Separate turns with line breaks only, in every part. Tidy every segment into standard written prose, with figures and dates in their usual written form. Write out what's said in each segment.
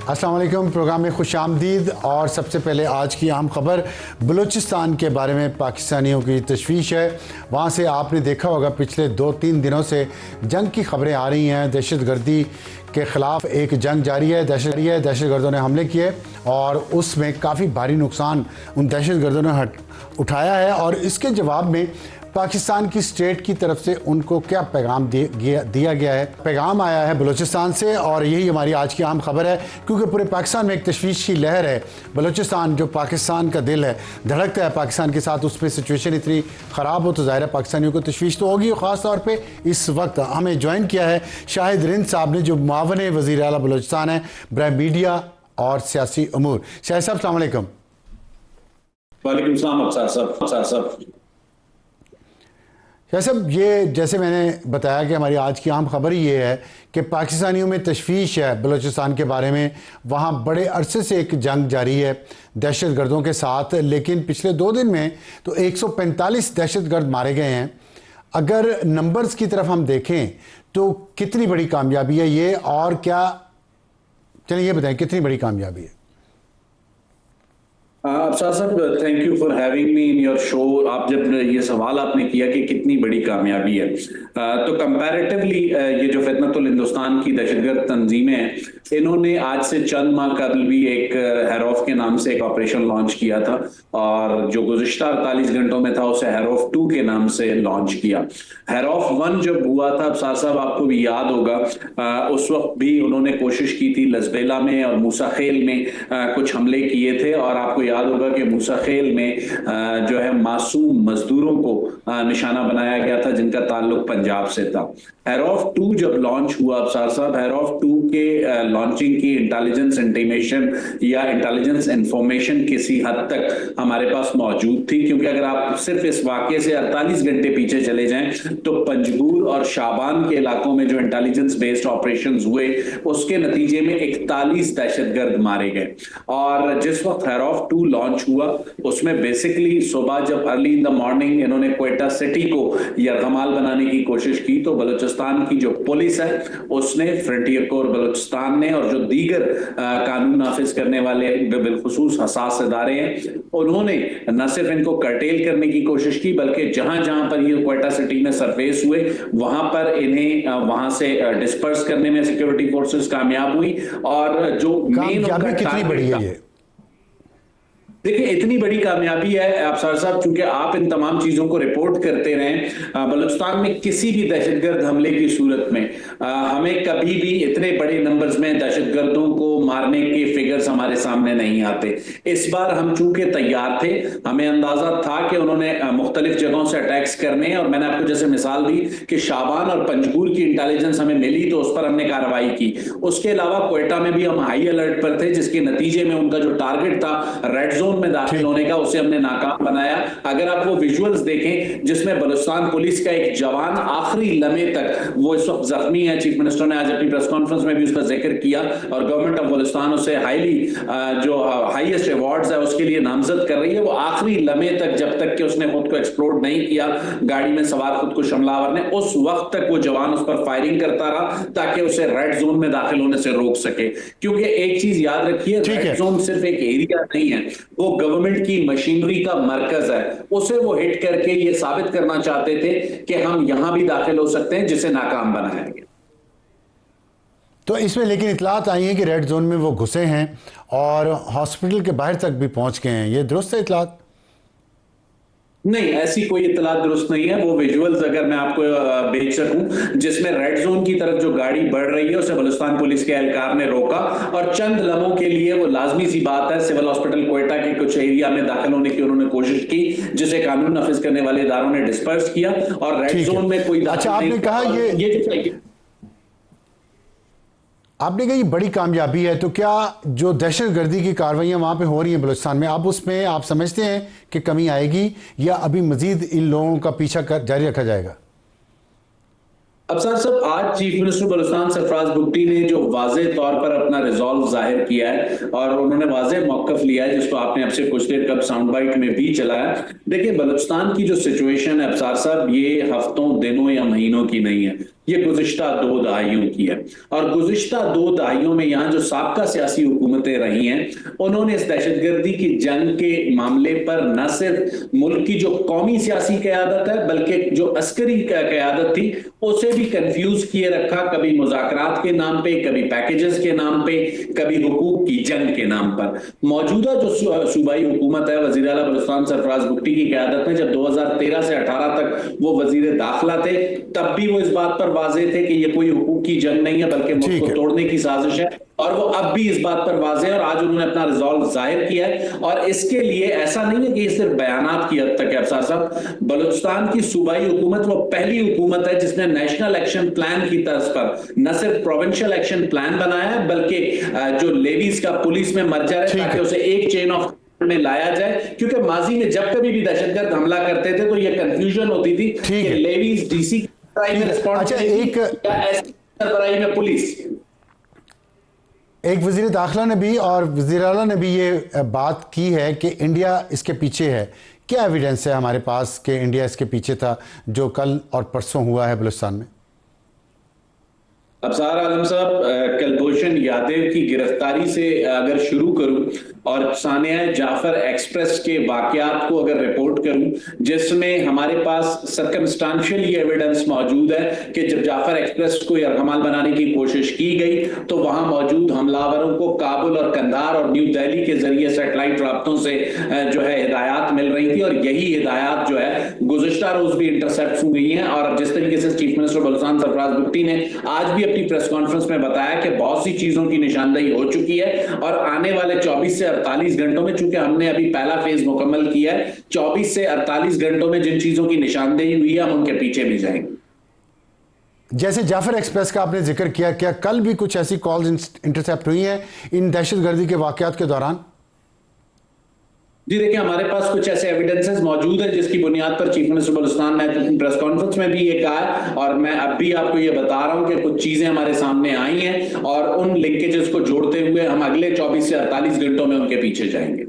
अस्सलाम वालेकुम। प्रोग्राम में खुश आमदीद। और सबसे पहले आज की अहम खबर बलूचिस्तान के बारे में पाकिस्तानियों की तशवीश है। वहाँ से आपने देखा होगा पिछले 2-3 दिनों से जंग की खबरें आ रही हैं। दहशतगर्दी के ख़िलाफ़ एक जंग जारी है। दहशतगर्दों ने हमले किए और उसमें काफ़ी भारी नुकसान उन दहशतगर्दों ने उठाया है। और इसके जवाब में पाकिस्तान की स्टेट की तरफ से उनको क्या पैगाम दिया गया है। पैगाम आया है बलूचिस्तान से और यही हमारी आज की अहम खबर है, क्योंकि पूरे पाकिस्तान में एक तशवीश की लहर है। बलूचिस्तान जो पाकिस्तान का दिल है, धड़कता है पाकिस्तान के साथ, उसमें सिचुएशन इतनी ख़राब हो तो ज़ाहिर है पाकिस्तानियों को तशवीश तो होगी। ख़ास तौर पर इस वक्त हमें ज्वाइन किया है शाहिद रिंद साहब ने, जो मुआवन वज़ीर आला बलूचिस्तान है बराए मीडिया और सियासी अमूर। शाहिद साहब अस्सलाम वालेकुम।
वालेकुम सलाम अफसर साहब।
सब ये जैसे मैंने बताया कि हमारी आज की आम खबर ये है कि पाकिस्तानियों में तशवीश है बलूचिस्तान के बारे में। वहाँ बड़े अरसे से एक जंग जारी है दहशतगर्दों के साथ, लेकिन पिछले 2 दिन में तो 145 दहशतगर्द मारे गए हैं। अगर नंबर्स की तरफ हम देखें तो कितनी बड़ी कामयाबी है ये, और क्या, चलिए ये बताएं कितनी बड़ी कामयाबी है।
अफसर साहब, thank you for having me in your show. आप जब ये सवाल आपने किया कि कितनी बड़ी कामयाबी है, तो कंपैरेटिवली ये जो फितनतुल हिंदुस्तान की दहशतगर्द तंजीमें हैं, इन्होंने आज से चंद माह कबल भी एक हैरोफ के नाम से एक ऑपरेशन लॉन्च किया था, और जो गुज़िश्ता 48 घंटों में था उसे हैरोफ 2 के नाम से लॉन्च किया। हैरोफ 1 जब हुआ था अफसर साहब, आपको भी याद होगा, उस वक्त भी उन्होंने कोशिश की थी लजबेला में और मूसा खेल में कुछ हमले किए थे। और आपको याद होगा कि मूसा खेल में जो है मासूम मजदूरों को निशाना बनाया गया था जिनका ताल्लुक पंजाब से था। हैरोफ 2 जब लॉन्च हुआ अफसर साहब, हैरोफ 2 के लॉन्चिंग की इंटेलिजेंस इंटीमेशन या इंटेलिजेंस इंफॉर्मेशन किसी हद तक हमारे पास मौजूद थी, क्योंकि अगर आप सिर्फ इस वाकये से 48 घंटे पीछे चले जाएं तो पंजगूर और शाबान के इलाकों में जो इंटेलिजेंस बेस्ड ऑपरेशंस हुए उसके नतीजे में 41 दहशतगर्द मारे गए। और जिस वक्त हैरोफ 2 लॉन्च हुआ उसमें बेसिकली सुबह जब अर्ली इन द मॉर्निंग इन्होंने क्वेटा सिटी को यरगमाल बनाने की कोशिश की, तो बलूचिस्तान की जो पुलिस है उसने, फ्रंटियर कोर बलूचिस्तान ने और जो दीगर कानून नाफिज करने वाले बिलखुसूस हसास इदारे हैं, उन्होंने न सिर्फ इनको कर्टेल करने की कोशिश की, बल्कि जहां जहां पर ये क्वेटा सिटी में सरफेस हुए वहां पर इन्हें वहां से डिस्पर्स करने में सिक्योरिटी फोर्सेस कामयाब हुई। और जो मेन
कितनी बड़ी है ये,
देखिए इतनी बड़ी कामयाबी है अफसर साहब, चूंकि आप इन तमाम चीजों को रिपोर्ट करते रहें। बलूचिस्तान में किसी भी दहशतगर्द हमले की सूरत में हमें कभी भी इतने बड़े नंबर्स में दहशतगर्दों को मारने के फिगर्स हमारे सामने नहीं आते। इस बार हम चूंकि तैयार थे, हमें अंदाजा था कि उन्होंने मुख्तलिफ जगहों से अटैक्स करने, और मैंने आपको जैसे मिसाल दी कि शाबान और पंजगूर की इंटेलिजेंस हमें मिली तो उस पर हमने कार्रवाई की। उसके अलावा क्वेटा में भी हम हाई अलर्ट पर थे, जिसके नतीजे में उनका जो टारगेट था रेड जोन में दाखिल होने का, उसे हमने नाकाम बनाया। अगर आप वो विजुअल्स देखें जिसमें बलूचिस्तान पुलिस का एक जवान आखिरी लम्हे तक, वो इस वक्त जख्मी है, चीफ मिनिस्टर ने आज अपनी प्रेस कॉन्फ्रेंस में भी उसका जिक्र किया, और गवर्नमेंट ऑफ बलूचिस्तान उसे जो हाईएस्ट अवार्ड्स है उसके लिए नामजद कर रही है। वो आखिरी लम्हे तक, जब तक कि उसने खुद को एक्सप्लोड नहीं किया गाड़ी में सवार खुद को हमलावर ने, उस वक्त तक वो जवान उस पर फायरिंग करता रहा ताकि उसे रेड जोन में दाखिल होने से रोक सके। क्योंकि एक चीज याद रखिए, रेड जोन सिर्फ एक एरिया नहीं है, वो गवर्नमेंट की मशीनरी का मरकज है। उसे वो हिट करके ये साबित करना चाहते थे कि हम यहां भी दाखिल हो सकते हैं, जिसे नाकाम बनाया गया।
तो इसमें लेकिन इतलात आई है कि रेड जोन में वो घुसे हैं और हॉस्पिटल के बाहर तक भी पहुंच गए हैं, ये दुरुस्त है इतलात?
नहीं, ऐसी कोई इत्तलात दुरुस्त नहीं है। वो विजुअल्स अगर मैं आपको भेज सकूं जिसमें रेड जोन की तरफ जो गाड़ी बढ़ रही है उसे बलूचिस्तान पुलिस के एहलकार ने रोका, और चंद लम्हों के लिए वो लाजमी सी बात है सिविल हॉस्पिटल क्वेटा के कुछ एरिया में दाखिल होने की उन्होंने कोशिश की, जिसे कानून नाफिज करने वाले इदारों ने डिस्पर्स किया, और रेड जोन में कोई
अच्छा, आपने कहा आपने कहा ये बड़ी कामयाबी है, तो क्या जो दहशतगर्दी की कार्रवाइयाँ वहाँ पे हो रही हैं बलूचिस्तान में, अब उसमें आप समझते हैं कि कमी आएगी या अभी मजीद इन लोगों का पीछा जारी रखा जाएगा?
अफसर साहब, आज चीफ मिनिस्टर बलूचिस्तान सरफराज बुगटी ने जो वाज़ेह तौर पर अपना रिजॉल्व जाहिर किया है और उन्होंने वाज़ेह मौक़िफ़ लिया है, जिसको आपने अब से कुछ देर कब साउंड बाइट में भी चलाया। देखिए, बलूचिस्तान की जो सिचुएशन है अफसर साहब, ये हफ्तों, दिनों या महीनों की नहीं है। ये गुज़िश्ता 2 दहाइयों की है। और गुज़िश्ता 2 दहाइयों में यहाँ जो साबका सियासी हुकूमतें रही हैं, उन्होंने इस दहशतगर्दी की जंग के मामले पर न सिर्फ मुल्क की जो कौमी सियासी क़यादत है, बल्कि जो अस्करी क़यादत थी उसे भी कंफ्यूज किए रखा, कभी मुज़ाकरात के नाम पे, कभी पैकेजेस के नाम पे, कभी हुकूक की जंग के नाम पर। मौजूदा जो सूबाई हुकूमत है, वज़ीर आला बलूचिस्तान सरफराज भुट्टी की क़यादत में, जब 2013 से 18 तक वो वज़ीर दाखिला थे, तब भी वो इस बात पर वाज़ेह थे कि ये कोई हुकूक की जंग नहीं है बल्कि मुल्क को तोड़ने की साजिश है, और वो अब भी इस बात पर वाज़ेह है, और आज उन्होंने अपना रिजॉल्व जाहिर किया है। और इसके लिए ऐसा नहीं है कि सिर्फ बयानात की हद तक है। अफसार साहब, बलूचिस्तान की सूबाई हुकूमत वो पहली हुकूमत है जिसने नेशनल एक्शन प्लान की तर्ज पर न सिर्फ प्रोविंशियल एक्शन प्लान बनाया है, बल्कि जो लेवीज का पुलिस में मर्जर है, ताकि उसे एक चेन ऑफ में लाया जाए। क्योंकि माजी में जब कभी भी दहशतगर्द हमला करते थे तो यह कंफ्यूजन होती थी कि लेवीज डीसी में रिस्पॉन्सिबिलिटी में पुलिस।
एक वज़ीर दाखिला ने भी और वज़ीर आला ने भी ये बात की है कि इंडिया इसके पीछे है। क्या एविडेंस है हमारे पास कि इंडिया इसके पीछे था जो कल और परसों हुआ है बलूचिस्तान में?
अफसार आलम साहब, कुलभूषण यादव की गिरफ्तारी से अगर शुरू करूं और सानिया जाफर एक्सप्रेस के वाकयात को अगर रिपोर्ट करूं, जिसमें हमारे पास सर्कमस्टांशियल ये एविडेंस मौजूद है कि जब जाफर एक्सप्रेस को यरगमाल बनाने की कोशिश की गई तो वहां मौजूद हमलावरों को काबुल और कंधार और न्यू दिल्ली के जरिए सैटेलाइट राब्तों से जो है हिदायत मिल रही थी, और यही हिदायत जो है गुज़िश्ता रोज भी इंटरसेप्ट हुई हैं। और जिस तरीके से चीफ मिनिस्टर बलूचिस्तान सरफराज भुट्टी ने आज भी अपनी प्रेस कॉन्फ्रेंस में बताया कि बहुत सी चीजों की निशानदेही हो चुकी है, और आने वाले 24 से 48 घंटों में, चूंकि हमने अभी पहला फेज मुकम्मल किया है, 24 से 48 घंटों में जिन चीजों की निशानदेही हुई है हम उनके पीछे भी जाएंगे।
जैसे जाफर एक्सप्रेस का आपने जिक्र किया, क्या कल भी कुछ ऐसी कॉल्स इंटरसेप्ट हुई हैं इन दहशतगर्दी के वाकयात के दौरान?
जी देखिए, हमारे पास कुछ ऐसे एविडेंसेस मौजूद है जिसकी बुनियाद पर चीफ मिनिस्टर बलूचिस्तान ने अपनी प्रेस कॉन्फ्रेंस में भी ये कहा है, और मैं अब भी आपको ये बता रहा हूं कि कुछ चीजें हमारे सामने आई हैं, और उन लिंकेजेस को जोड़ते हुए हम अगले 24 से 48 घंटों में उनके पीछे जाएंगे।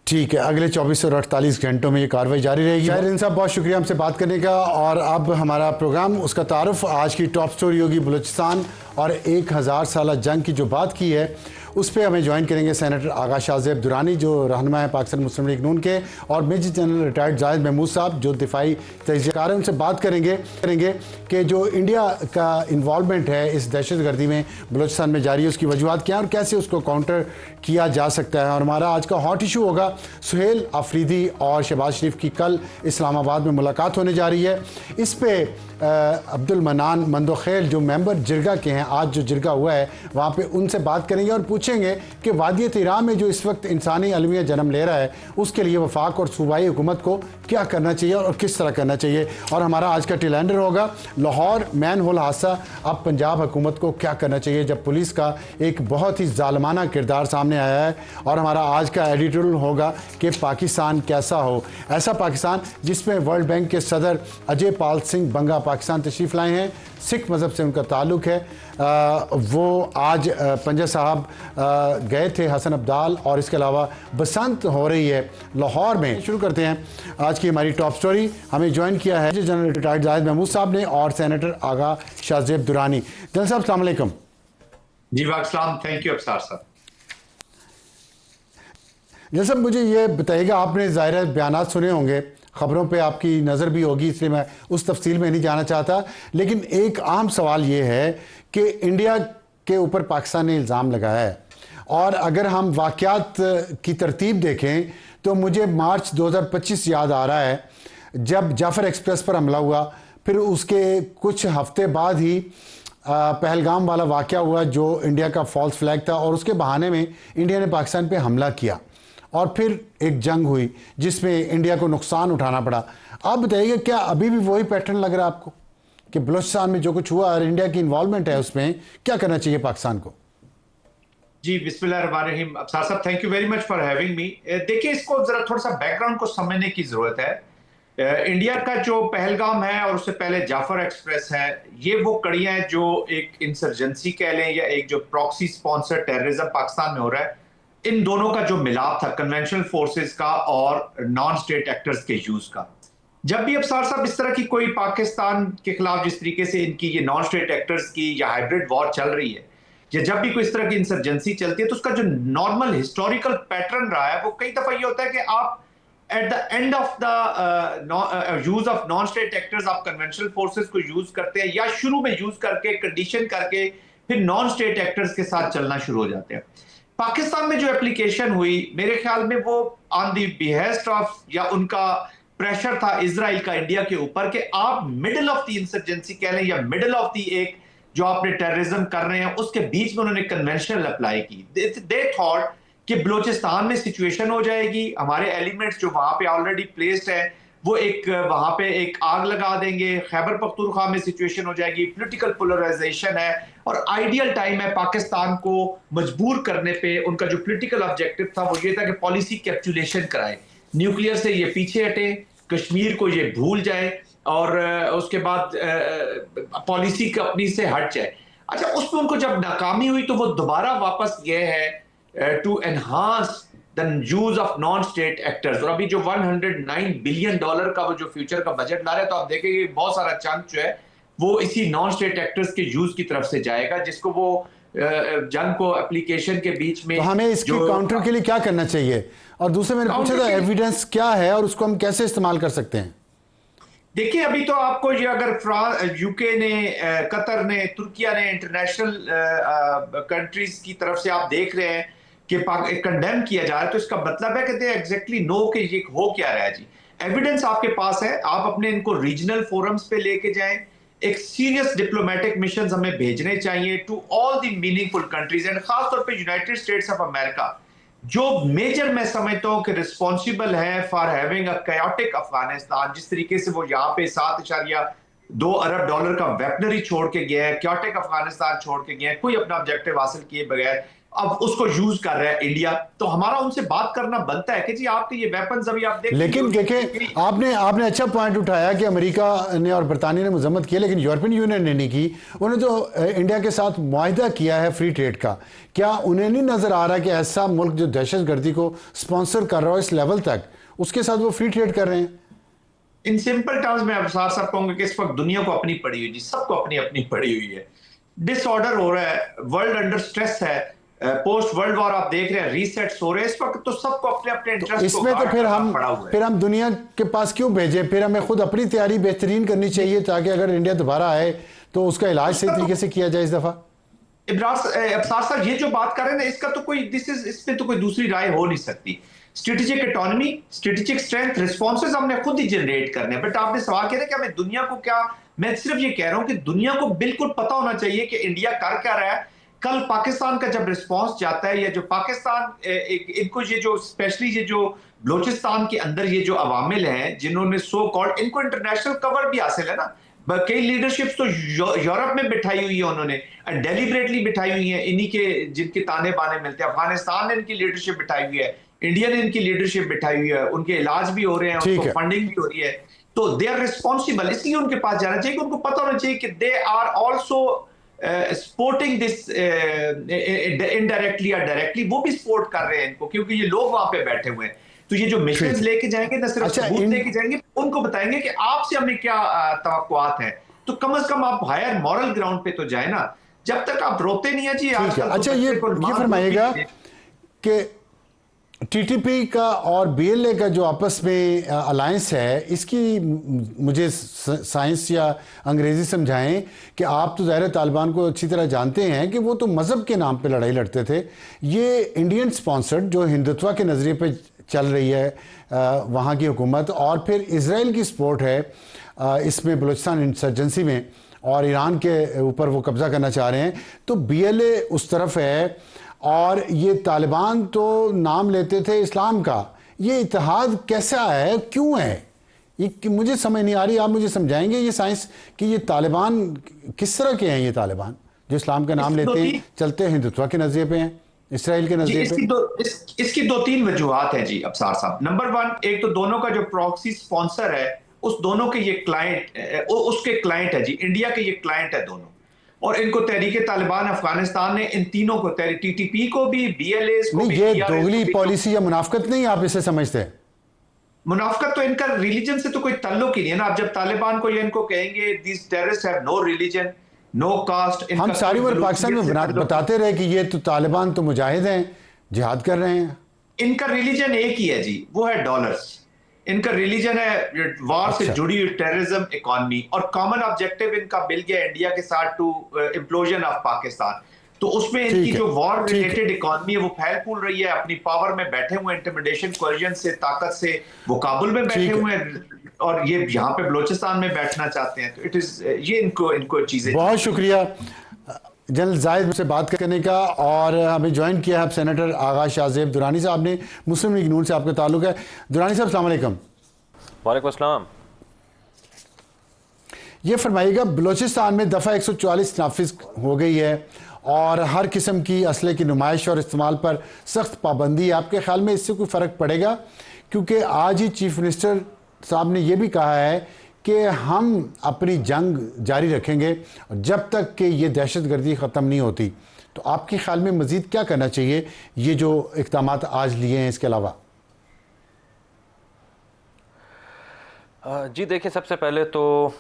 ठीक है, अगले 24 और 48 घंटों में ये कार्रवाई जारी रहेगी। शाहिर साहब, बहुत शुक्रिया हमसे बात करने का। और अब हमारा प्रोग्राम, उसका तारुफ आज की टॉप स्टोरी होगी बलूचिस्तान और 1000 साल जंग की जो बात की है उस पर हमें ज्वाइन करेंगे सेनेटर आगा शाहजेब दुरानी, जो रहनुमा है पाकिस्तान मुस्लिम लीग नून के, और major general retired Zahid Mahmood sahab, जो दिफाई तजज़ियाकार हैं। उनसे बात करेंगे कि जो इंडिया का इन्वॉल्वमेंट है इस दहशतगर्दी में बलूचिस्तान में जारी है, उसकी वजूहत क्या है और कैसे उसको काउंटर किया जा सकता है। और हमारा आज का हॉट इशू होगा सुहेल आफरीदी और शहबाज शरीफ की कल इस्लामाबाद में मुलाकात होने जा रही है। इस पर अब्दुल मनान मंदोखेल जो मेंबर जिरगा के हैं, आज जो जिरगा हुआ है वहाँ पे उनसे बात करेंगे और पूछेंगे कि वादी तिरा में जो इस वक्त इंसानी अलमिया जन्म ले रहा है उसके लिए वफाक और सूबाई हुकूमत को क्या करना चाहिए और किस तरह करना चाहिए। और हमारा आज का टिलेंडर होगा लाहौर मैन होल हादसा, अब पंजाब हुकूमत को क्या करना चाहिए जब पुलिस का एक बहुत ही जालमाना किरदार सामने आया है। और हमारा आज का एडिटोरियल होगा कि पाकिस्तान कैसा हो, ऐसा पाकिस्तान जिसमें वर्ल्ड बैंक के सदर अजय पाल सिंह बंगा पाकिस्तान तशरीफ़ लाए हैं, सिख मज़हब से उनका ताल्लुक़ है। वो आज पंजा साहब गए थे हसन अब्दाल, और इसके अलावा बसंत हो रही है लाहौर में। शुरू करते हैं आज की हमारी टॉप स्टोरी। हमें ज्वाइन किया है जनरल रिटायर्ड जाहिद महमूद साहब ने और सेनेटर आगा शाहजेब दुरानी। जनरल साहब अस्सलाम वालेकुम।
जी वालेकुम, थैंक यू अफसार साहब।
जनरल साहब, मुझे ये बताइएगा, आपने ज़ाहिर बयानात सुने होंगे, ख़बरों पे आपकी नज़र भी होगी, इसलिए मैं उस तफसील में नहीं जाना चाहता, लेकिन एक आम सवाल ये है कि इंडिया के ऊपर पाकिस्तान ने इल्ज़ाम लगाया है, और अगर हम वाक़यात की तरतीब देखें तो मुझे मार्च 2025 याद आ रहा है जब जाफर एक्सप्रेस पर हमला हुआ, फिर उसके कुछ हफ्ते बाद ही पहलगाम वाला वाक़या हुआ जो इंडिया का फॉल्स फ्लैग था, और उसके बहाने में इंडिया ने पाकिस्तान पे हमला किया, और फिर एक जंग हुई जिसमें इंडिया को नुकसान उठाना पड़ा। आप बताइए, क्या अभी भी वही पैटर्न लग रहा है आपको कि बलूचिस्तान में जो कुछ हुआ और इंडिया की इन्वॉल्वमेंट है उसमें, क्या करना चाहिए पाकिस्तान को?
जी बिस्मिल्लाहिर्रहमानिर्रहीम। अफसार साहब, thank you very much for having me. देखिए, इसको जरा थोड़ा सा बैकग्राउंड को समझने की जरूरत है। इंडिया का जो पहलगाम है और उससे पहले जाफर एक्सप्रेस है, ये वो कड़ियां हैं जो एक इंसर्जेंसी कह लें या एक जो प्रॉक्सी स्पॉन्सर टेररिज्म पाकिस्तान में हो रहा है, इन दोनों का जो मिलाप था कन्वेंशनल फोर्सेस का और नॉन स्टेट एक्टर्स के यूज का। जब भी अफसार साहब इस तरह की कोई पाकिस्तान के खिलाफ जिस तरीके से इनकी ये नॉन स्टेट एक्टर्स की या हाइब्रिड वॉर चल रही है, या जब भी कोई इस तरह की इंसर्जेंसी चलती है, तो उसका जो नॉर्मल हिस्टोरिकल पैटर्न रहा है वो कई दफा ये होता है कि आप at the end of the use of non state actors आप कन्वेंशनल फोर्सेस को यूज करते हैं, या शुरू में यूज करके कंडीशन करके फिर नॉन स्टेट एक्टर्स के साथ चलना शुरू हो जाते हैं। पाकिस्तान में जो एप्लीकेशन हुई, मेरे ख्याल में वो ऑन दी बिहेस्ट ऑफ, या उनका प्रेशर था इजराइल का इंडिया के ऊपर कि आप मिडिल ऑफ द इंसर्जेंसी कह लें या मिडिल ऑफ द एक जो आपने टेररिज्म कर रहे हैं उसके बीच में उन्होंने कन्वेंशनल अप्लाई की। दे थॉट कि बलूचिस्तान में सिचुएशन हो जाएगी, हमारे एलिमेंट्स जो वहां पे ऑलरेडी प्लेस्ड है वो एक वहां पे एक आग लगा देंगे, खैबर पख्तूनख्वा में सिचुएशन हो जाएगी, पॉलिटिकल पोलराइजेशन है, और आइडियल टाइम है पाकिस्तान को मजबूर करने पे। उनका जो पॉलिटिकल ऑब्जेक्टिव था वो ये था कि पॉलिसी कैप्चुलेशन कराए, न्यूक्लियर से ये पीछे हटे, कश्मीर को ये भूल जाए, और उसके बाद पॉलिसी अपनी से हट जाए। अच्छा, उसमें उनको जब नाकामी हुई तो वो दोबारा वापस गए हैं to enhance the use of non state actors. और अभी जो $109 बिलियन का वो जो फ्यूचर का बजट ला रहे हैं, तो आप देखेंगे बहुत सारा चंक जो है वो इसी नॉन स्टेट एक्टर्स के यूज की तरफ से जाएगा, जिसको वो जंग को एप्लीकेशन के बीच में।
तो हमें इसके काउंटर के लिए क्या करना चाहिए, और दूसरे मैंने पूछा था एविडेंस क्या है और उसको हम कैसे इस्तेमाल कर सकते हैं?
देखिए, अभी तो आपको ये अगर यूके ने, कतर ने, तुर्किया ने, इंटरनेशनल कंट्रीज की तरफ से आप देख रहे हैं कि कंडेम किया जा रहा है, तो इसका मतलब है कि दे एग्जैक्टली नो कि ये हो क्या रहा है जी। एविडेंस आपके पास है, आप अपने इनको रीजनल फोरम्स पे लेके जाएं। एक सीरियस डिप्लोमेटिक मिशन हमें भेजने चाहिए to all the meaningful countries, and खासतौर पे यूनाइटेड स्टेट्स ऑफ अमेरिका, जो मेजर मैं समझता हूं कि रिस्पॉन्सिबल है for having a chaotic Afghanistan. जिस तरीके से वो यहाँ पे $7.2 अरब का वेपनरी छोड़ के गया है, कायोटिक अफगानिस्तान छोड़ के गया है, कोई अपना ऑब्जेक्टिव हासिल किए बगैर अब उसको यूज कर रहा है इंडिया। तो हमारा उनसे बात करना बनता है कि जी आपके ये वेपन्स अभी आप देखें।
लेकिन देखें, आपने अच्छा पॉइंट उठाया कि अमेरिका ने और बरतानिया ने मजम्मत की, लेकिन यूरोपियन यूनियन ने नहीं की। उन्होंने जो इंडिया के साथ मुआहिदा किया है फ्री ट्रेड का, क्या उन्हें नहीं नजर आ रहा कि ऐसा मुल्क जो दहशतगर्दी को स्पॉन्सर कर रहा हो इस लेवल तक, उसके साथ वो फ्री ट्रेड कर रहे हैं?
इन सिंपल टर्म्स में अफसार साहब कहूंगा कि इस वक्त दुनिया को अपनी पड़ी हुई जी, सबको अपनी अपनी पड़ी हुई है, डिसऑर्डर हो रहा है, वर्ल्ड अंडर स्ट्रेस है, पोस्ट वर्ल्ड वॉर आप देख रहे हैं, रीसेट्स हो रहे हैं इस वक्त, तो सबको अपने अपने इंटरेस्ट
इसमें तो फिर हम दुनिया के पास क्यों भेजे? फिर हमें खुद अपनी तैयारी बेहतरीन करनी चाहिए, ताकि अगर इंडिया दोबारा आए तो उसका इलाज सही तरीके से किया जाए। इस दफा
अफसार साहब ये जो बात कर रहे हैं ना, इसका तो कोई इसमें तो कोई दूसरी राय हो नहीं सकती। Strategic economy, strategic strength, responses हमने खुद ही जनरेट करने हैं। बट आपने सवाल किया कि हमें दुनिया को क्या, मैं सिर्फ ये कह रहा हूं कि दुनिया को बिल्कुल पता होना चाहिए कि इंडिया कर क्या रहा है। कल पाकिस्तान का जब रिस्पांस जाता है, या जो पाकिस्तान इनको ये जो स्पेशली ये जो बलोचिस्तान के अंदर ये जो अवामिल हैं जिन्होंने सो कॉल्ड, इनको इंटरनेशनल कवर भी हासिल है ना, कई लीडरशिप्स तो यूरोप में बिठाई हुई है उन्होंने, डेलिबरेटली बिठाई हुई है, इन्हीं के जिनके ताने बाने मिलते हैं। अफगानिस्तान ने इनकी लीडरशिप बिठाई हुई है, इंडिया ने इनकी लीडरशिप बिठाई हुई है, उनके इलाज भी हो रहे हैं, उनको फंडिंग भी हो रही है, तो दे आर रिस्पॉन्सिबल। इसलिए उनके पास जाना चाहिए, उनको पता होना चाहिए कि they are also supporting this indirectly या डायरेक्टली, वो भी सपोर्ट कर रहे हैं इनको, क्योंकि ये लोग वहां पे बैठे हुए हैं। तो ये जो मिशंस लेके जाएंगे, न सिर्फ सबूत लेके जाएंगे, उनको बताएंगे कि आपसे हमें क्या तवक्कुआत है। तो कम से कम आप हायर मॉरल ग्राउंड पे तो जाए ना, जब तक आप रोते नहीं है जी।
अच्छा, ये फरमाइएगा कि टीटीपी का और बीएलए का जो आपस में अलायंस है, इसकी मुझे साइंस या अंग्रेजी समझाएं कि आप तो ज़ाहिर तालिबान को अच्छी तरह जानते हैं कि वो तो मज़हब के नाम पे लड़ाई लड़ते थे। ये इंडियन स्पॉन्सर्ड जो हिंदुत्व के नज़रिए पे चल रही है वहाँ की हुकूमत, और फिर इज़राइल की सपोर्ट है इसमें बलूचिस्तान इंसर्जेंसी में, और ईरान के ऊपर वो कब्ज़ा करना चाह रहे हैं। तो बीएलए उस तरफ है, और ये तालिबान तो नाम लेते थे इस्लाम का। ये इत्तेहाद कैसा है, क्यों है, ये मुझे समझ नहीं आ रही। आप मुझे समझाएंगे ये साइंस कि ये तालिबान किस तरह के हैं? ये तालिबान जो इस्लाम का नाम लेते हैं, चलते हिंदुत्व के नजरिए पे हैं, इसराइल के नजरिए पे।
इसकी दो तीन वजूहात हैं जी अफसार साहब। नंबर वन, एक तो दोनों का जो प्रॉक्सी स्पॉन्सर है, उस दोनों के ये क्लाइंट, उसके क्लाइंट है जी, इंडिया के ये क्लाइंट है दोनों, और इनको तहरीक तालिबान अफगानिस्तान ने इन तीनों को, टीटीपी को भी, बीएलए को भी।
ये दोगली पॉलिसी या मुनाफकत नहीं आप इसे समझते?
मुनाफकत तो इनका रिलीजन से तो कोई ताल्लुक ही नहीं है ना। आप जब तालिबान को या इनको कहेंगे these terrorist have no religion, no caste,
हम सारी उम्र पाकिस्तान में बताते रहे कि ये तो तालिबान तो मुजाहिद हैं, जिहाद कर रहे हैं।
इनका रिलीजन एक ही है जी, वो है डॉलर्स। इनका रिलीजन है वॉर से जुड़ी हुई टेररिज्म, इकोनॉमी, और कॉमन ऑब्जेक्टिव इनका मिल गया इंडिया के साथ टू इम्प्लोजन ऑफ पाकिस्तान। तो उसमें इनकी जो वॉर रिलेटेड इकोनॉमी है वो फैल फूल रही है, अपनी पावर में बैठे हुए, इंटिमिडेशन कोएर्जन से, ताकत से वो काबुल में बैठे हुए हैं, और ये यहाँ पे बलोचिस्तान में बैठना चाहते हैं। तो इट इज ये इनको चीजें।
बहुत शुक्रिया जनरल जाहिद से बात करने का। और हमें ज्वाइन किया है सेनेटर आगा शाहजेब दुरानी साहब ने, मुस्लिम लीग नून से आपका ताल्लुक है। दुरानी साहब अस्सलाम वालेकुम।
वालेकुम अस्सलाम।
ये फरमाइएगा, बलोचिस्तान में दफ़ा 144 नाफिज हो गई है और हर किस्म की असले की नुमाइश और इस्तेमाल पर सख्त पाबंदी है। आपके ख्याल में इससे कोई फ़र्क पड़ेगा? क्योंकि आज ही चीफ मिनिस्टर साहब ने यह भी कहा है कि हम अपनी जंग जारी रखेंगे जब तक कि ये दहशतगर्दी ख़त्म नहीं होती। तो आपके ख्याल में मज़ीद क्या करना चाहिए, ये जो इक़दाम आज लिए हैं इसके अलावा?
जी देखिए, सबसे पहले तो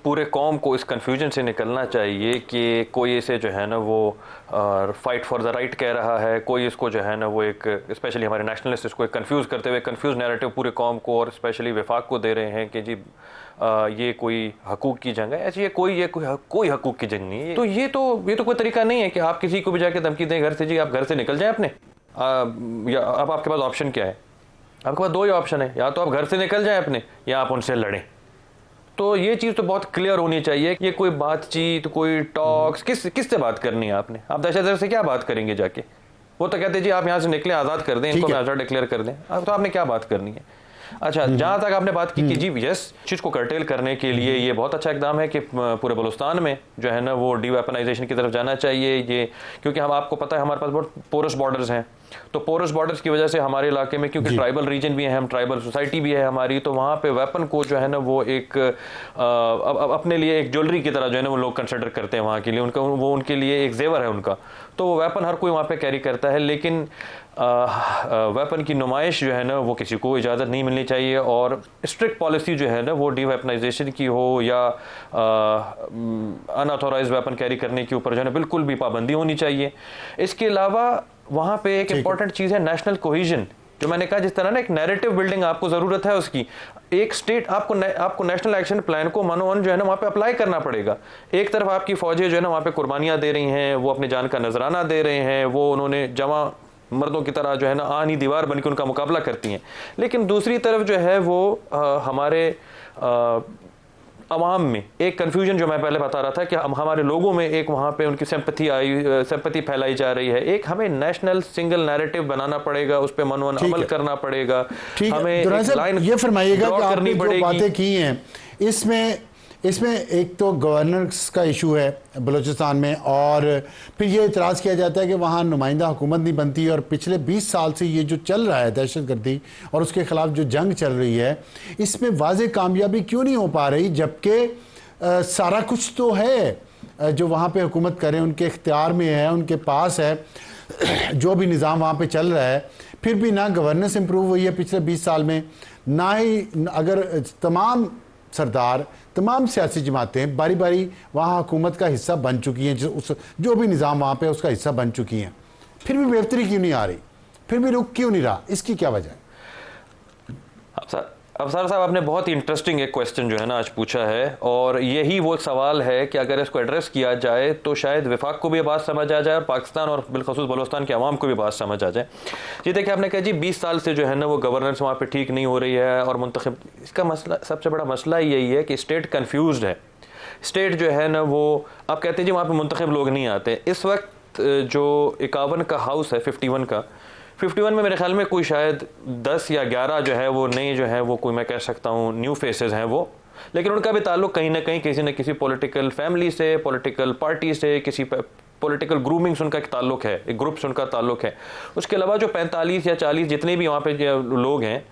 पूरे कौम को इस कन्फ्यूजन से निकलना चाहिए कि कोई इसे जो है ना वो फाइट फॉर द राइट कह रहा है, कोई इसको जो है ना वो एक स्पेशली हमारे नेशनलिस्ट इसको एक कंफ्यूज करते हुए कंफ्यूज नैरेटिव पूरे कौम को और स्पेशली वफाक को दे रहे हैं कि जी ये कोई हकूक़ की जंग है। ऐसी ये कोई कोई हकूक़ की जंग नहीं है। तो ये तो कोई तरीका नहीं है कि आप किसी को भी जाके धमकी दें घर से, जी आप घर से निकल जाएं अपने। या अब आपके पास ऑप्शन क्या है? आपके पास दो ही ऑप्शन है, या तो आप घर से निकल जाएं अपने, या आप उनसे लड़ें। तो ये चीज़ तो बहुत क्लियर होनी चाहिए कि ये कोई बातचीत, कोई टॉक्स किस से बात करनी है आपने? आप दहशतगर्द से क्या बात करेंगे जाके? वो तो कहते हैं जी आप यहाँ से निकले, आज़ाद कर दें इनको, आज़ाद डिक्लेयर कर दें। अब तो आपने क्या बात करनी है? अच्छा, जहाँ तक आपने बात की कि जी यस, चीज़ को कर्टेल करने के लिए ये बहुत अच्छा इकदाम है कि पूरे बलूचिस्तान में जो है ना वो डीवेपनाइजेशन की तरफ जाना चाहिए। ये क्योंकि हम आपको पता है हमारे पास बहुत पोरस बॉर्डर्स हैं, तो पोरस बॉर्डर्स की वजह से हमारे इलाके में, क्योंकि ट्राइबल रीजन भी है, हम ट्राइबल सोसाइटी भी है हमारी, तो वहाँ पे वेपन को जो है ना वो एक अपने लिए एक ज्वेलरी की तरह जो है ना वो लोग कंसिडर करते हैं वहाँ के लिए, उनका वो उनके लिए एक जेवर है उनका। तो वो वेपन हर कोई वहाँ पे कैरी करता है, लेकिन वेपन की नुमाइश जो है ना वो किसी को इजाज़त नहीं मिलनी चाहिए। और स्ट्रिक्ट पॉलिसी जो है ना वो डीवेपनाइजेशन की हो या अनऑथोराइज्ड वेपन कैरी करने के ऊपर जो है ना बिल्कुल भी पाबंदी होनी चाहिए। इसके अलावा वहाँ पे एक इम्पॉर्टेंट चीज़ है नेशनल कोहिजन, जो मैंने कहा जिस तरह ना एक नैरेटिव बिल्डिंग आपको ज़रूरत है उसकी। एक स्टेट आपको नेशनल एक्शन प्लान को मनोन जो है ना वहाँ पे अप्लाई करना पड़ेगा। एक तरफ आपकी फौजें जो है ना वहाँ पे कुर्बानियाँ दे रही हैं, वो अपनी जान का नजराना दे रहे हैं, वो उन्होंने जमा मर्दों की तरह जो है ना आनी दीवार बन के उनका मुकाबला करती हैं। लेकिन दूसरी तरफ जो है वो हमारे अवाम में एक कन्फ्यूजन जो मैं पहले बता रहा था कि हमारे लोगों में एक वहाँ पे उनकी सिंपैथी फैलाई जा रही है। एक हमें नेशनल सिंगल नैरेटिव बनाना पड़ेगा, उस पर मनोन अमल करना पड़ेगा। हमें लाइन
ये फरमाइएगा कि आपने जो बातें की हैं इसमें एक तो गवर्नेंस का इशू है बलूचिस्तान में, और फिर ये इतराज़ किया जाता है कि वहाँ नुमाइंदा हुकूमत नहीं बनती, और पिछले 20 साल से ये जो चल रहा है दहशतगर्दी और उसके ख़िलाफ़ जो जंग चल रही है, इसमें वाज़े कामयाबी क्यों नहीं हो पा रही, जबकि सारा कुछ तो है जो वहाँ पे हुकूमत करें उनके इख्तियार में है, उनके पास है, जो भी निज़ाम वहाँ पे चल रहा है। फिर भी ना गवर्नेंस इम्प्रूव हुई है पिछले 20 साल में, ना ही अगर तमाम सरदार, तमाम सियासी जमातें बारी बारी वहाँ हुकूमत का हिस्सा बन चुकी हैं, जो भी निज़ाम वहाँ पे उसका हिस्सा बन चुकी हैं, फिर भी बेहतरी क्यों नहीं आ रही, फिर भी रुक क्यों नहीं रहा, इसकी क्या वजह है?
अफसर साहब, आपने बहुत ही इंटरेस्टिंग एक क्वेश्चन जो है ना आज पूछा है, और यही वो सवाल है कि अगर इसको एड्रेस किया जाए तो शायद वफाक को भी बात समझ आ जाए और पाकिस्तान और बिलखसूस बलूचिस्तान के अवाम को भी बात समझ आ जाए। जी देखिए, आपने कहा जी 20 साल से जो है ना वो गवर्नेंस वहाँ पे ठीक नहीं हो रही है और मुंतखब, इसका मसला, सबसे बड़ा मसला यही है कि स्टेट कन्फ्यूज़ है। स्टेट जो है ना वो, आप कहते हैं जी वहाँ पर मुंतखब लोग नहीं आते। इस वक्त जो 51 का हाउस है, 51 में मेरे ख्याल में कोई शायद 10 या 11 जो है वो नए जो है वो कोई मैं कह सकता हूँ न्यू फेसेस हैं वो, लेकिन उनका भी ताल्लुक कहीं ना कहीं किसी न किसी पॉलिटिकल फैमिली से, पॉलिटिकल पार्टी से, किसी पॉलिटिकल ग्रूमिंग से उनका एक ताल्लुक है, एक ग्रुप से उनका ताल्लुक है। उसके अलावा जो 45 या 40 जितने भी वहाँ पे लोग हैं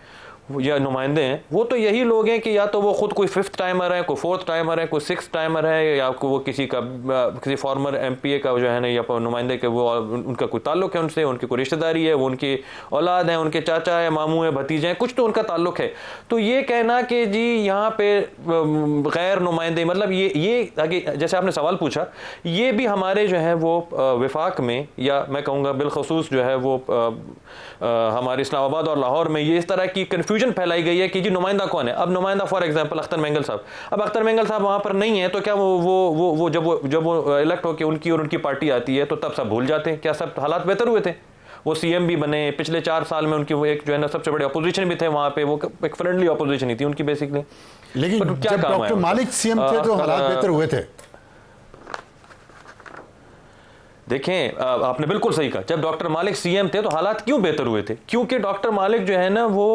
या नुमाइंदे हैं, वो तो यही लोग हैं कि या तो वो खुद कोई 5th टाइमर है, कोई 4th टाइमर है, कोई 6th टाइमर है, या वो किसी फॉर्मर MPA का जो है ना, या नुमाइंदे के वो उनका कोई ताल्लुक है उनसे, उनकी कोई रिश्तेदारी है, वो उनकी औलाद है, उनके चाचा है, मामू है, भतीजे हैं, कुछ तो उनका ताल्लुक है। तो ये कहना कि जी यहाँ पे गैर नुमाइंदे, मतलब ये आगे जैसे आपने सवाल पूछा, ये भी हमारे जो है वो विफाक में, या मैं कहूँगा बिलखसूस जो है वो हमारे इस्लामाबाद और लाहौर में ये इस तरह की कन्फ्यूजन फैलाई गई है कि जी नुमाइंदा कौन है। अब नुमाइंदा फॉर एग्जांपल अख्तर मेंगल साहब, अब अख्तर मेंगल साहब वहाँ पर नहीं है तो क्या वो जब वो इलेक्ट होकर उनकी और उनकी पार्टी आती है तो तब सब भूल जाते हैं? क्या सब हालात बेहतर हुए थे? वो CM भी बने, पिछले 4 साल में उनकी वो एक जो है ना सबसे बड़े अपोजिशन भी थे वहाँ पे, वो एक फ्रेंडली अपोजिशन ही थी उनकी बेसिकली।
लेकिन जब डॉक्टर मालिक CM थे तो हालात बेहतर हुए थे।
देखें, आपने बिल्कुल सही कहा, जब डॉक्टर मालिक CM थे तो हालात क्यों बेहतर हुए थे? क्योंकि डॉक्टर मालिक जो है ना वो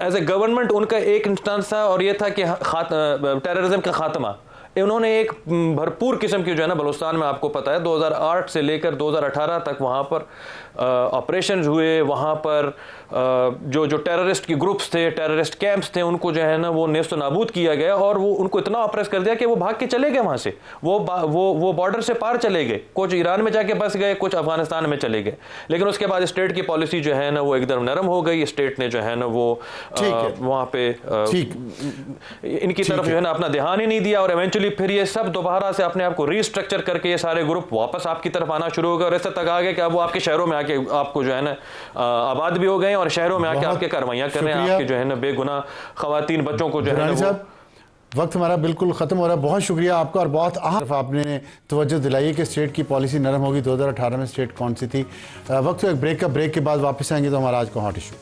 एज ए गवर्नमेंट उनका एक इंस्टेंस था और ये था कि टेररिज्म का खात्मा। उन्होंने एक भरपूर किस्म की जो है ना बलूचिस्तान में, आपको पता है 2008 से लेकर 2018 तक वहाँ पर ऑपरेशंस हुए, वहाँ पर जो टेररिस्ट की ग्रुप्स थे, टेररिस्ट कैंप्स थे, उनको जो है ना वो नेस्त नाबूद किया गया और वो उनको इतना ऑपरेस कर दिया कि वो भाग के चले गए वहाँ से, वो बॉर्डर से पार चले गए, कुछ ईरान में जाके बस गए, कुछ अफगानिस्तान में चले गए। लेकिन उसके बाद स्टेट की पॉलिसी जो है ना वो एकदम नरम हो गई, स्टेट ने जो है ना वो वहाँ पे इनकी तरफ जो है ना अपना ध्यान ही नहीं दिया और इवेंचुअली फिर ये सब दोबारा से अपने आप को रीस्ट्रक्चर करके ये सारे ग्रुप वापस आपकी तरफ आना शुरू हो गए और ऐसे तक आ गए कि अब वो आपके शहरों में आके आपको जो है ना आबाद भी हो गए और शहरों में आके आपके कार्रवाइयां कर रहे हैं, आपके जो है ना बेगुनाह खवातीन बच्चों को जो है ना।
वक्त हमारा बिल्कुल ख़त्म हो रहा है। बहुत शुक्रिया आपका और बहुत अहम आपने तवज्जो दिलाई कि स्टेट की पॉलिसी नरम होगी। 2018 में स्टेट कौन सी थी? वक्त एक ब्रेक का, ब्रेक के बाद वापस आएंगे तो हमारा आज का हॉट इशू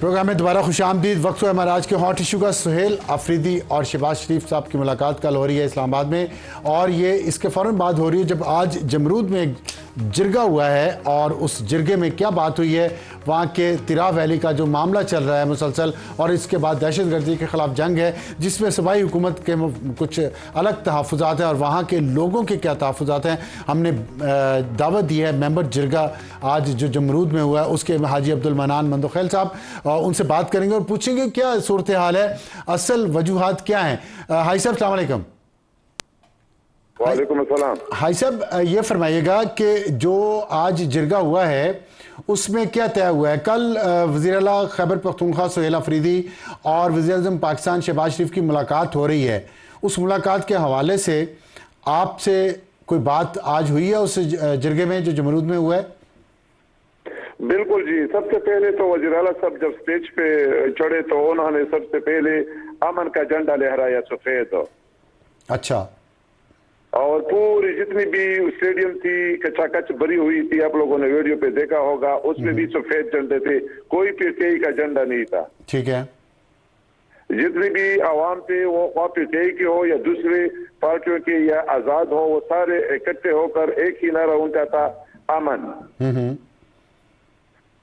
प्रोग्राम में दोबारा खुशामदीद। वक्त है हमारा आज के हॉट इशू का। सुहेल अफरीदी और शहबाज शरीफ साहब की मुलाकात कल हो रही है इस्लामाबाद में और ये इसके फ़ौरन बाद हो रही है जब आज जमरूद में एक जिरगा हुआ है और उस जिरगे में क्या बात हुई है, वहाँ के तिरा वैली का जो मामला चल रहा है मुसलसल और इसके बाद दहशतगर्दी के ख़िलाफ़ जंग है जिसमें सूबाई हुकूमत के कुछ अलग तहफ़्फ़ुज़ात हैं और वहाँ के लोगों के क्या तहफ़्फ़ुज़ात हैं। हमने दावत दी है मेंबर जिरगा आज जो जमरूद में हुआ है उसके हाजी अब्दुल मनान मंदोखेल साहब, उनसे बात करेंगे और पूछेंगे क्या सूरत हाल है, असल वजूहात क्या हैं। हाई साहब अस्सलाम वालेकुम।
वालेकुम अस्सलाम।
हाई साहब, ये फरमाइएगा कि जो आज जिरगा हुआ है उसमें क्या तय हुआ है? कल वज़ीर आला खैबर पख्तूनख्वा सुहेल अफरीदी और वज़ीर-ए-आज़म पाकिस्तान शहबाज शरीफ की मुलाकात हो रही है, उस मुलाकात के हवाले से आपसे कोई बात आज हुई है उस जिरगे में जो जमरूद में हुआ है?
बिल्कुल जी, सबसे पहले तो वज़ीर आला साहब जब स्टेज पे चढ़े तो उन्होंने सबसे पहले अमन का झंडा लहराया सफेद।
अच्छा।
और पूरी जितनी भी स्टेडियम थी कचाकच भरी हुई थी, आप लोगों ने वीडियो पे देखा होगा, उसमें भी सफेद झंडे थे, कोई पीटीआई का झंडा नहीं था।
ठीक है।
जितने भी आवाम थे वो पीटीआई के हो या दूसरे पार्टियों के या आजाद हो, वो सारे इकट्ठे होकर एक ही नारा उनका था, अमन।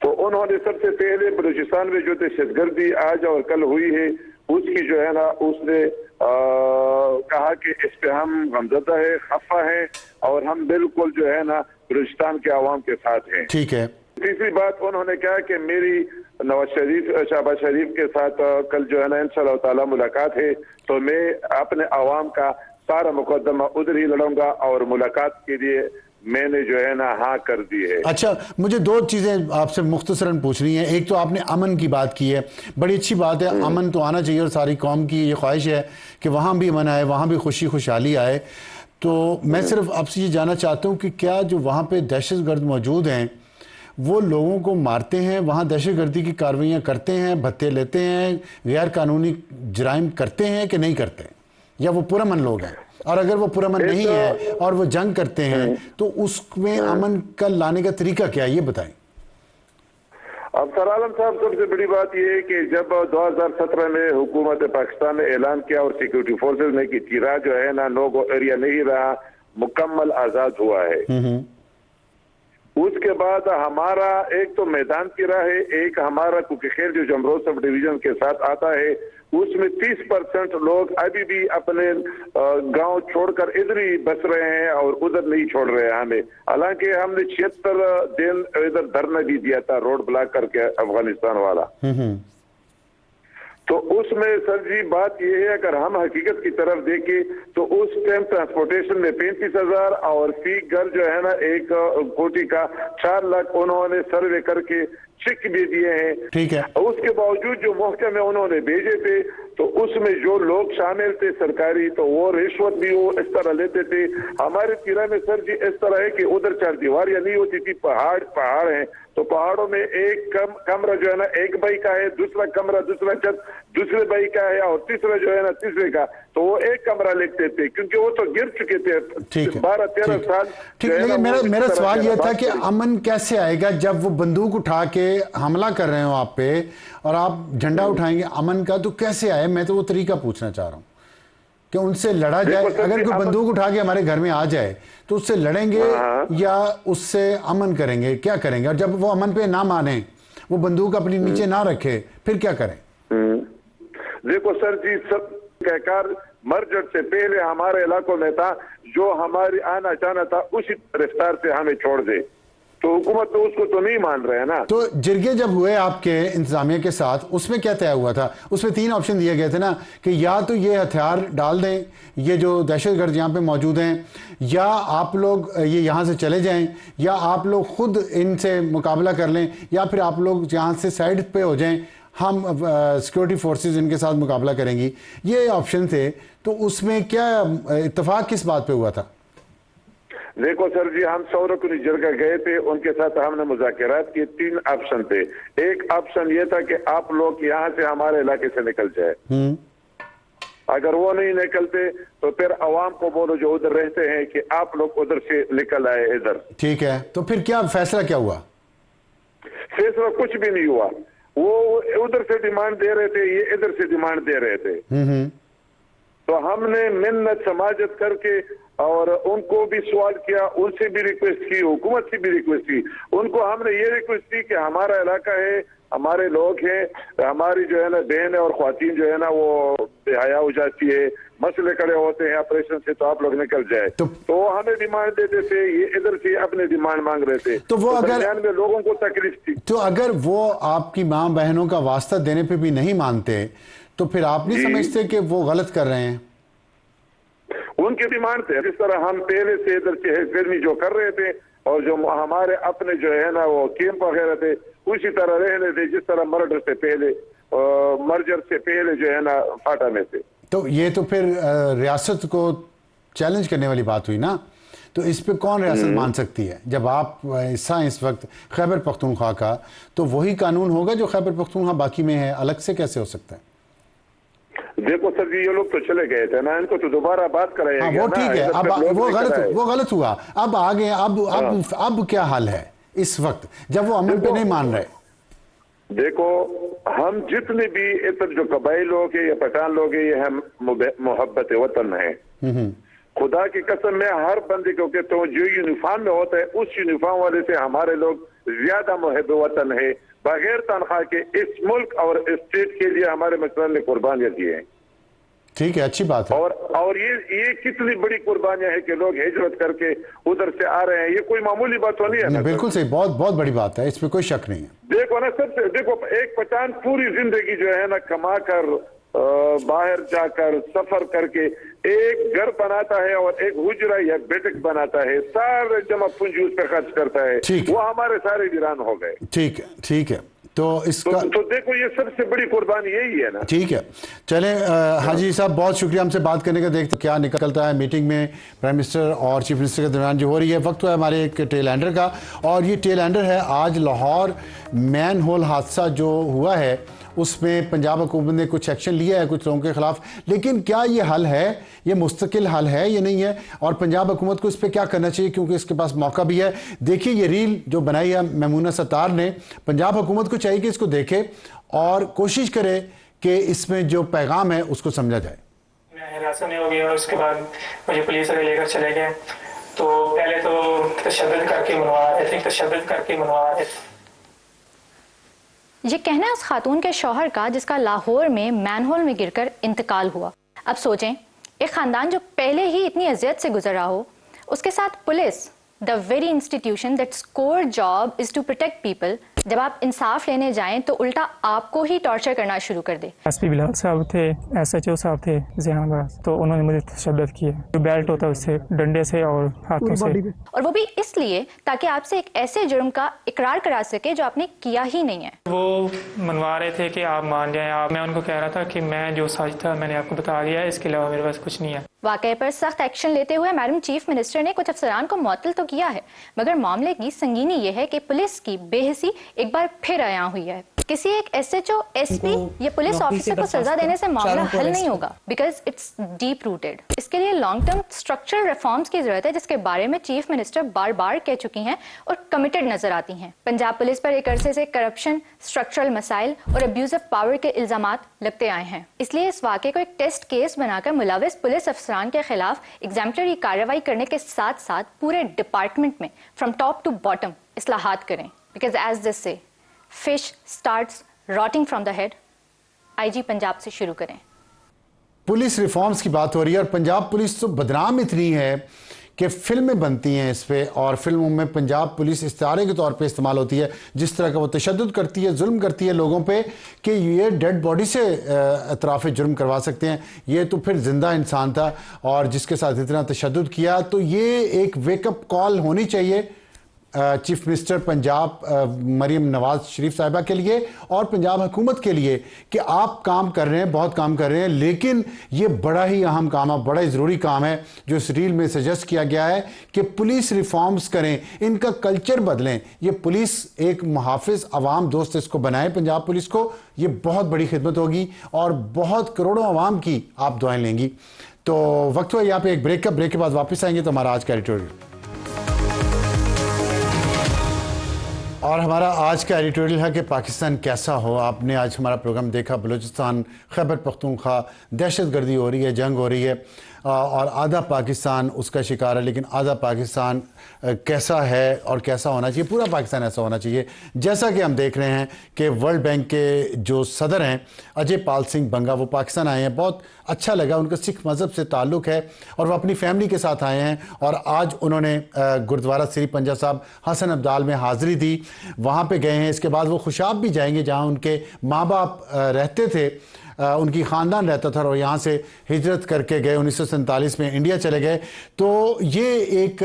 तो उन्होंने सबसे पहले बलूचिस्तान में जो दहशतगर्दी आज और कल हुई है उसकी जो है ना उसने कहा कि इस पे हम गमज़दा है, खफा है और हम बिल्कुल जो है ना बलूचिस्तान के आवाम के साथ हैं।
ठीक है।
तीसरी बात उन्होंने कहा कि मेरी शहबाज शरीफ के साथ कल जो है ना इंशाअल्लाह ताला मुलाकात है, तो मैं अपने आवाम का सारा मुकदमा उधर ही लड़ूंगा और मुलाकात के लिए मैंने जो है ना हाँ कर दी है।
अच्छा, मुझे दो चीज़ें आपसे मुख्तसरन पूछनी है। एक तो आपने अमन की बात की है, बड़ी अच्छी बात है, अमन तो आना चाहिए और सारी कौम की ये ख्वाहिश है कि वहाँ भी अमन आए, वहाँ भी खुशी खुशहाली आए। तो मैं सिर्फ आपसे ये जानना चाहता हूँ कि क्या जो वहाँ पे दहशतगर्द मौजूद हैं वो लोगों को मारते हैं, वहाँ दहशतगर्दी की कार्रवाइयाँ करते हैं, भत्ते लेते हैं, गैर कानूनी जराइम करते हैं कि नहीं करते, या वो पुरअमन लोग हैं? और अगर वो पुरअमन नहीं है और वो जंग करते हैं तो उसमें अमन का लाने का तरीका क्या है, ये बताएं।
अफसर आलम साहब, सबसे बड़ी बात यह है कि जब 2017 में हुकूमत पाकिस्तान ने ऐलान किया और सिक्योरिटी फोर्सेज ने कि तिरा जो है ना नो गो एरिया नहीं रहा, मुकम्मल आजाद हुआ है, उसके बाद हमारा एक तो मैदान की राह है, एक हमारा कुकीखेर जो जमरोज सब डिवीजन के साथ आता है, उसमें 30% लोग अभी भी अपने गांव छोड़कर इधर ही बस रहे हैं और उधर नहीं छोड़ रहे हैं हमें। हालांकि हमने 76 दिन इधर धरना भी दिया था, रोड ब्लॉक करके अफगानिस्तान वाला। तो उसमें सर जी बात यह है, अगर हम हकीकत की तरफ देखें तो उस टाइम ट्रांसपोर्टेशन में 35,000 और फी घर जो है ना 1 कोटी का 4 लाख उन्होंने सर्वे करके चेक भी दिए हैं।
ठीक है।
उसके बावजूद जो महकमे उन्होंने भेजे थे तो उसमें जो लोग शामिल थे सरकारी, तो वो रिश्वत भी वो इस तरह लेते थे। हमारे तिरा में सर जी इस तरह है कि उधर 4 दीवारियां नहीं होती थी, पहाड़ हैं, तो पहाड़ों में एक कमरा जो है ना एक भाई का है, दूसरा कमरा दूसरा छत दूसरे भाई का है और तीसरा जो है ना तीसरे का, तो वो एक कमरा लेते थे क्योंकि वो तो गिर चुके थे 12-13 साल।
ठीक, लेकिन मेरा सवाल यह था कि अमन कैसे आएगा जब वो बंदूक उठा के हमला कर रहे हो आप पे और आप झंडा उठाएंगे अमन का, तो कैसे आए? मैं तो वो तरीका पूछना चाह रहा हूँ कि उनसे लड़ा जाए। अगर कोई बंदूक उठा के हमारे घर में आ जाए तो उससे लड़ेंगे या उससे अमन करेंगे, क्या करेंगे? और जब वो अमन पे ना माने, वो बंदूक अपनी नीचे ना रखे, फिर क्या करें?
देखो सर जी, सब कहकार मर्जर से पहले हमारे इलाकों में था, जो हमारी आना जाना था उसी रफ्तार से हमें छोड़ दे, तो हुकूमत तो उसको तो नहीं मान रहे हैं ना।
तो जिरगे जब हुए आपके इंतजामिया के साथ, उसमें क्या तय हुआ था? उसमें 3 ऑप्शन दिए गए थे ना कि या तो ये हथियार डाल दें, ये जो दहशतगर्द यहाँ पे मौजूद हैं, या आप लोग ये यहाँ से चले जाएं, या आप लोग खुद इनसे मुकाबला कर लें, या फिर आप लोग यहाँ से साइड पे हो जाएं, हम सिक्योरिटी फोर्सेस इनके साथ मुकाबला करेंगी। ये ऑप्शन थे, तो उसमें क्या इत्तेफाक किस बात पे हुआ था?
देखो सर जी, हम सौरकुनी जरगा गए थे, उनके साथ हमने मुज़ाकरात किए। 3 ऑप्शन थे। एक ऑप्शन ये था कि आप लोग यहाँ से हमारे इलाके से निकल जाए, अगर वो नहीं निकलते तो फिर अवाम को बोलो जो उधर रहते हैं कि आप लोग उधर से निकल आए इधर। ठीक
है, तो फिर क्या फैसला क्या हुआ?
फैसला कुछ भी नहीं हुआ। वो उधर से डिमांड दे रहे थे, ये इधर से डिमांड दे रहे थे। तो हमने मिन्नत समाजत करके और उनको भी सवाल किया, उनसे भी रिक्वेस्ट की, हुकूमत से भी रिक्वेस्ट की। उनको हमने ये रिक्वेस्ट की कि हमारा इलाका है, हमारे लोग हैं, हमारी जो है ना बहन और ख्वातीन जो है ना वो बेहया हो जाती है, मसले खड़े होते हैं ऑपरेशन से, तो आप लोग निकल जाए। तो हमें डिमांड देते थे, ये इधर से अपने डिमांड मांग रहे थे।
तो वो अगर
में लोगों को तकलीफ थी,
तो अगर वो आपकी माँ बहनों का वास्ता देने पे भी नहीं मानते, तो फिर आप नहीं समझते कि वो गलत कर रहे हैं?
उनकी डिमांड थे, जिस तरह हम पहले से इधर चहलकदमी जो कर रहे थे और जो हमारे अपने जो है ना वो कैंप वगैरह थे, उसी तरह रहने थे जिस तरह मर्डर से पहले, मर्जर से पहले जो है ना फाटा में थे। तो
ये तो फिर रियासत को चैलेंज करने वाली बात हुई ना। तो इस पे कौन रियासत मान सकती है? जब आप हिस्सा इस वक्त खैबर पख्तूनख्वा का, तो वही कानून होगा जो खैबर पख्तूनख्वा बाकी में है, अलग से कैसे हो सकता है?
देखो सर जी, ये लोग तो चले गए थे ना, इनको तो दोबारा बात कराया गया।
वो ठीक है, अब वो गलत हुआ, अब आगे अब क्या हाल है इस वक्त जब वो अमन पे नहीं मान रहे?
देखो, हम जितने भी इधर जो कबाइल लोग हैं या पठान लोग हैं, ये हम मोहब्बत वतन है। खुदा की कसम में हर बंदे को कहता हूँ, जो यूनिफॉर्म में होता है उस यूनिफॉर्म वाले से हमारे लोग ज्यादा मुहब्ब वतन है। बगैर तनख्वाह के इस मुल्क और इस स्टेट के लिए हमारे मसलन ने कुर्बानियां दी हैं।
ठीक है, अच्छी बात है।
और ये कितनी बड़ी कुर्बानियां हैं कि लोग हिजरत करके उधर से आ रहे हैं, ये कोई मामूली बात तो नहीं है ना।
बिल्कुल सही, बहुत बहुत बड़ी बात है, इस पे कोई शक नहीं है।
देखो ना, सबसे देखो, एक पठान पूरी जिंदगी जो है ना कमा कर बाहर जाकर सफर करके एक घर बनाता है और एक हुजरा या बेटक बनाता है, सारे जमा पूंजी उस पर खर्च करता है, वो हमारे सारे वीरान हो गए।
ठीक है, ठीक है। तो इसका
तो देखो, ये सबसे बड़ी कुर्बानी यही है ना।
ठीक है, चले हाजी साहब, बहुत शुक्रिया हमसे बात करने का। देखते क्या निकलता है मीटिंग में प्राइम मिनिस्टर और चीफ मिनिस्टर के दरमियान जो हो रही है। वक्त है हमारे एक टेल एंडर का, और ये टेल एंडर है आज लाहौर मैन होल हादसा जो हुआ है, उसमें पंजाब हुकूमत ने कुछ एक्शन लिया है कुछ लोगों के खिलाफ, लेकिन क्या ये हल है, ये मुस्तकिल हल है ये नहीं है, और पंजाब हुकूमत को इस पर क्या करना चाहिए क्योंकि इसके पास मौका भी है। देखिए ये रील जो बनाई है मैमूना सत्तार ने, पंजाब हुकूमत को चाहिए कि इसको देखे और कोशिश करे कि इसमें जो पैगाम है उसको समझा जाए।
मैं हिरासत में हो गई और उसके बाद मुझे पुलिस वाले लेकर चले गए। तो पहले तो तशद्दुद करके मनवा रहे थे।
ये कहना है उस खातून के शौहर का जिसका लाहौर में मैनहोल में गिरकर इंतकाल हुआ। अब सोचें, एक खानदान जो पहले ही इतनी अजियत से गुजर रहा हो, उसके साथ police, the very institution that's core job is to protect people, जब आप इंसाफ लेने जाएं तो उल्टा आपको ही टॉर्चर करना शुरू कर दे।
एसपी बिलाल साहब थे, SHO साहब थे जहानाबाद, तो उन्होंने मुझे तशद्दुद किया, जो बेल्ट होता है उससे, डंडे से और हाथों से,
और वो भी इसलिए ताकि आपसे एक ऐसे जुर्म का इकरार करा सके जो आपने किया ही नहीं है।
वो मनवा रहे थे कि आप मान जाएं। मैं उनको कह रहा था कि मैं जो सच था मैंने आपको बता दिया है, इसके अलावा मेरे पास कुछ नहीं है।
वाकये पर सख्त एक्शन लेते हुए मैडम चीफ मिनिस्टर ने कुछ अफसरान को मुअत्तल तो किया है, मगर मामले की संगीनी ये है कि पुलिस की बेहिसी एक बार फिर आया हुई है। किसी एक SHO, SP या पुलिस ऑफिसर को सजा देने से मामला हल नहीं होगा, बिकॉज इट्स डीप रूटेड। इसके लिए लॉन्ग टर्म स्ट्रक्चरल रिफॉर्म्स की जरूरत है, जिसके बारे में चीफ मिनिस्टर बार बार कह चुकी हैं और कमिटेड नजर आती हैं। पंजाब पुलिस पर एक अरसे से करप्शन, स्ट्रक्चरल मसाइल और अब्यूज ऑफ पावर के इल्जामात लगते आए हैं। इसलिए इस वाक़े को एक टेस्ट केस बनाकर मुलविस पुलिस अफसरान के खिलाफ एग्जाम्पलरी कार्रवाई करने के साथ साथ पूरे डिपार्टमेंट में फ्रॉम टॉप टू बॉटम इस्लाहात करें, बिकॉज एज दिस से fish starts rotting from the head. IG Punjab से शुरू करें।
पुलिस रिफॉर्म्स की बात हो रही है और पंजाब पुलिस तो बदनाम इतनी है कि फिल्में बनती हैं इस पे, और फिल्मों में पंजाब पुलिस इस्तारे के तौर पे इस्तेमाल होती है। जिस तरह का वो तशद्दुद करती है, जुल्म करती है लोगों पे कि ये डेड बॉडी से अतराफ़ जुर्म करवा सकते हैं, ये तो फिर जिंदा इंसान था और जिसके साथ इतना तशद्दुद किया। तो ये एक वेकअप कॉल होनी चाहिए चीफ मिनिस्टर पंजाब मरीम नवाज शरीफ साहिबा के लिए और पंजाब हुकूमत के लिए कि आप काम कर रहे हैं, बहुत काम कर रहे हैं, लेकिन ये बड़ा ही अहम काम है, बड़ा ही ज़रूरी काम है जो इस रील में सजेस्ट किया गया है कि पुलिस रिफॉर्म्स करें, इनका कल्चर बदलें। ये पुलिस एक मुहाफिज अवाम दोस्त इसको बनाए पंजाब पुलिस को, ये बहुत बड़ी खिदमत होगी और बहुत करोड़ों अवाम की आप दुआएं लेंगी। तो वक्त हुआ यहाँ पे एक ब्रेक का, ब्रेक के बाद वापस आएंगे तो हमारा आज का एडिटोरियल। और हमारा आज का एडिटोरियल है कि पाकिस्तान कैसा हो। आपने आज हमारा प्रोग्राम देखा, बलूचिस्तान, खैबर पख्तूनख्वा, दहशतगर्दी हो रही है, जंग हो रही है और आधा पाकिस्तान उसका शिकार है, लेकिन आधा पाकिस्तान कैसा है और कैसा होना चाहिए, पूरा पाकिस्तान ऐसा होना चाहिए। जैसा कि हम देख रहे हैं कि वर्ल्ड बैंक के जो सदर हैं अजय पाल सिंह बंगा, वो पाकिस्तान आए हैं। बहुत अच्छा लगा, उनका सिख मज़हब से ताल्लुक़ है और वो अपनी फैमिली के साथ आए हैं और आज उन्होंने गुरुद्वारा श्री पंजा साहब हसन अब्दाल में हाज़िरी दी, वहाँ पे गए हैं। इसके बाद वो खुशाब भी जाएंगे जहाँ उनके माँ बाप रहते थे, उनकी ख़ानदान रहता था और यहाँ से हिजरत करके गए, 1947 में इंडिया चले गए। तो ये एक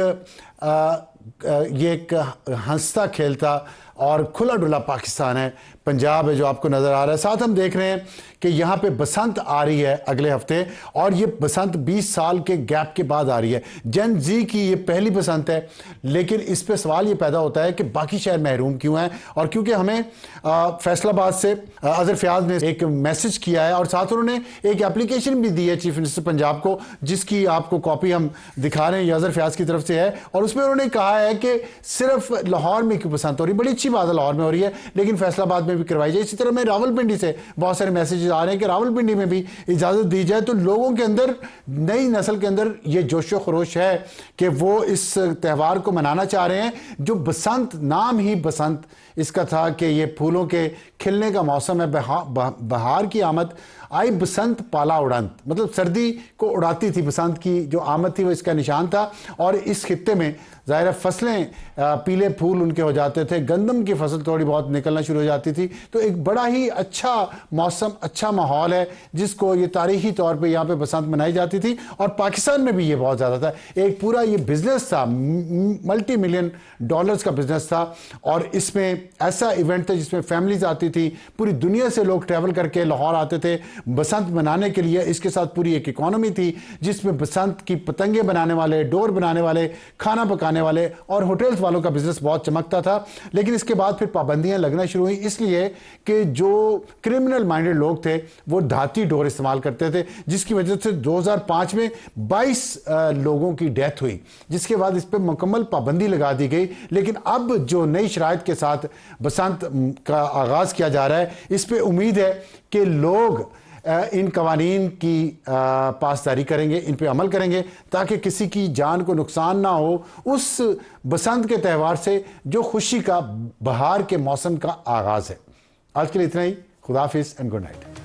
हंसता खेलता और खुला डुला पाकिस्तान है, पंजाब है जो आपको नज़र आ रहा है। साथ हम देख रहे हैं कि यहाँ पे बसंत आ रही है अगले हफ्ते और ये बसंत 20 साल के गैप के बाद आ रही है। जेन जी की ये पहली बसंत है, लेकिन इस पे सवाल ये पैदा होता है कि बाकी शहर महरूम क्यों हैं। और क्योंकि हमें फैसलाबाद से अजहर फयाज ने एक मैसेज किया है और साथ उन्होंने एक एप्लीकेशन भी दी है चीफ मिनिस्टर पंजाब को, जिसकी आपको कॉपी हम दिखा रहे हैं, ये अजहर फयाज की तरफ से है। और उसमें उन्होंने कहा है कि सिर्फ लाहौर में क्यों बसंत हो रही है, बड़ी अच्छी बात है लाहौर में हो रही है, लेकिन फैसलाबाद में भी करवाई जाए। इसी तरह मैं रावलपिंडी से बहुत सारे मैसेजेस आ रहे हैं कि रावलपिंडी में भी इजाज़त दी जाए, तो लोगों के अंदर, नई नस्ल के अंदर ये जोशो खरोश है कि वो इस त्यौहार को मनाना चाह रहे हैं। जो बसंत, नाम ही बसंत इसका था कि ये फूलों के खिलने का मौसम है, बहार की आमद आई, बसंत पाला उड़ंत, मतलब सर्दी को उड़ाती थी, बसंत की जो आमद थी वो इसका निशान था। और इस खित्ते में ज़ाहिर फसलें, पीले फूल उनके हो जाते थे, गंदम की फसल थोड़ी बहुत निकलना शुरू हो जाती थी। तो एक बड़ा ही अच्छा मौसम, अच्छा माहौल है जिसको ये तारीखी तौर पे यहाँ पे बसंत मनाई जाती थी। और पाकिस्तान में भी ये बहुत ज़्यादा था, एक पूरा ये बिजनेस था, $multi-million का बिजनेस था। और इसमें ऐसा इवेंट था जिसमें फैमिलीज आती थी, पूरी दुनिया से लोग ट्रैवल करके लाहौर आते थे बसंत मनाने के लिए। इसके साथ पूरी एक इकोनॉमी थी जिसमें बसंत की पतंगे बनाने वाले, डोर बनाने वाले, खाना पकाने वाले और होटल्स वालों का बिजनेस बहुत चमकता था। लेकिन इसके बाद फिर पाबंदियां लगना शुरू हुई, इसलिए कि जो क्रिमिनल माइंडेड लोग थे वो धाती डोर इस्तेमाल करते थे, जिसकी वजह से 2005 में 22 लोगों की डेथ हुई, जिसके बाद इस पर मुकम्मल पाबंदी लगा दी गई। लेकिन अब जो नई शराइत के साथ बसंत का आगाज किया जा रहा है, इस पर उम्मीद है कि लोग इन कवानीन की पासदारी करेंगे, इन पे अमल करेंगे ताकि किसी की जान को नुकसान ना हो उस बसंत के त्यौहार से जो खुशी का बहार के मौसम का आगाज़ है। आज के लिए इतना ही। खुदा हाफिज़ एंड गुड नाइट।